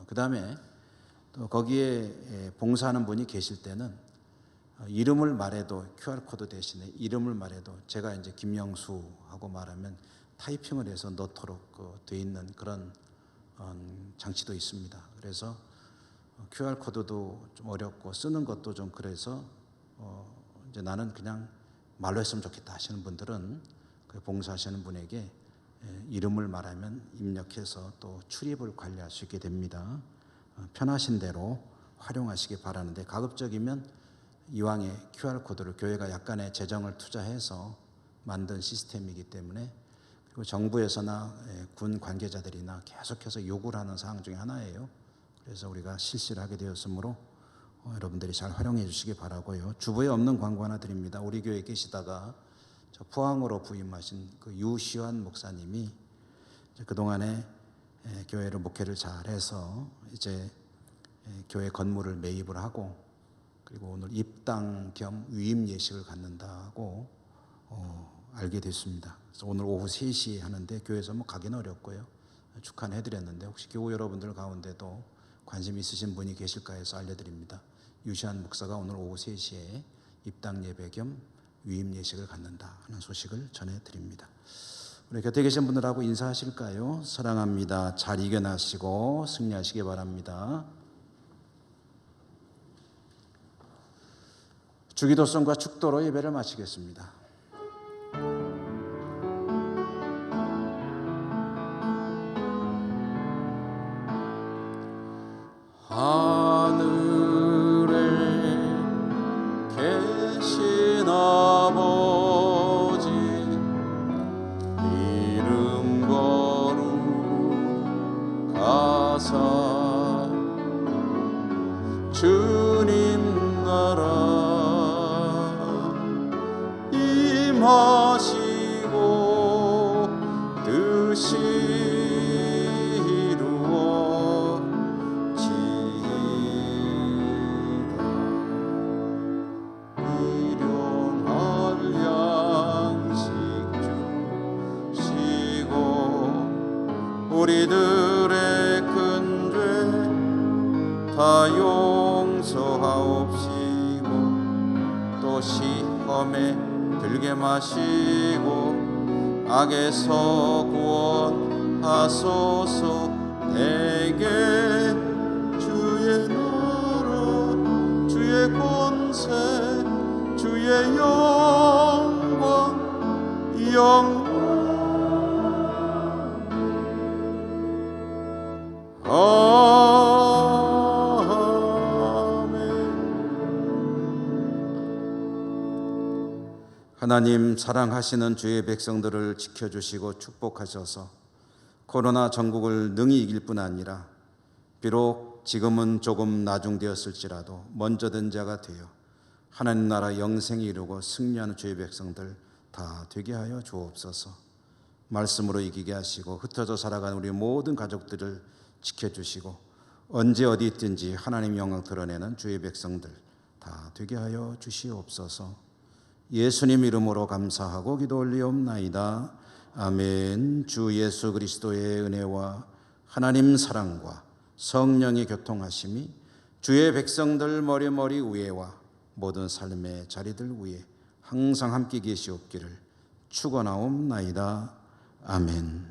그 다음에 또 거기에 봉사하는 분이 계실 때는 이름을 말해도 QR코드 대신에 이름을 말해도 제가 이제 김영수하고 말하면 타이핑을 해서 넣도록 돼 있는 그런 장치도 있습니다. 그래서 QR코드도 좀 어렵고 쓰는 것도 좀 그래서 이제 나는 그냥 말로 했으면 좋겠다 하시는 분들은 그 봉사하시는 분에게 이름을 말하면 입력해서 또 출입을 관리할 수 있게 됩니다. 편하신 대로 활용하시기 바라는데, 가급적이면 이왕에 QR코드를 교회가 약간의 재정을 투자해서 만든 시스템이기 때문에, 그리고 정부에서나 군 관계자들이나 계속해서 요구를 하는 사항 중에 하나예요. 그래서 우리가 실시를 하게 되었으므로 여러분들이 잘 활용해 주시기 바라고요. 주부에 없는 광고 하나 드립니다. 우리 교회에 계시다가 저 포항으로 부임하신 그 유시환 목사님이 그동안에 교회를 목회를 잘해서 이제 교회 건물을 매입을 하고, 그리고 오늘 입당 겸 위임 예식을 갖는다고 알게 됐습니다. 그래서 오늘 오후 3시에 하는데 교회에서 뭐 가기는 어렵고요. 축하는 해드렸는데 혹시 교우 여러분들 가운데도 관심 있으신 분이 계실까 해서 알려드립니다. 유시한 목사가 오늘 오후 3시에 입당 예배 겸 위임 예식을 갖는다 하는 소식을 전해드립니다. 우리 곁에 계신 분들하고 인사하실까요? 사랑합니다. 잘 이겨나시고 승리하시기 바랍니다. 주기도성과 축도로 예배를 마치겠습니다. 하늘에 계신 아버지 이름 거룩하사 주님 나라 임하시고 뜻이 일용할 양식 주시고 우리들의 큰 죄 다 용서하옵시고 또 시험에 들게 마시고 악에서 구원하소서. 내게 주의 나라 주의 권세 주의 영광 하나님, 사랑하시는 주의 백성들을 지켜주시고 축복하셔서 코로나 전국을 능히 이길 뿐 아니라 비록 지금은 조금 나중되었을지라도 먼저 된 자가 되어 하나님 나라 영생에 이루고 승리하는 주의 백성들 다 되게 하여 주옵소서. 말씀으로 이기게 하시고 흩어져 살아가는 우리 모든 가족들을 지켜주시고 언제 어디 있든지 하나님 영광 드러내는 주의 백성들 다 되게 하여 주시옵소서. 예수님 이름으로 감사하고 기도 올리옵나이다. 아멘. 주 예수 그리스도의 은혜와 하나님 사랑과 성령의 교통하심이 주의 백성들 머리머리 위에와 모든 삶의 자리들 위에 항상 함께 계시옵기를 축원하옵나이다. 아멘.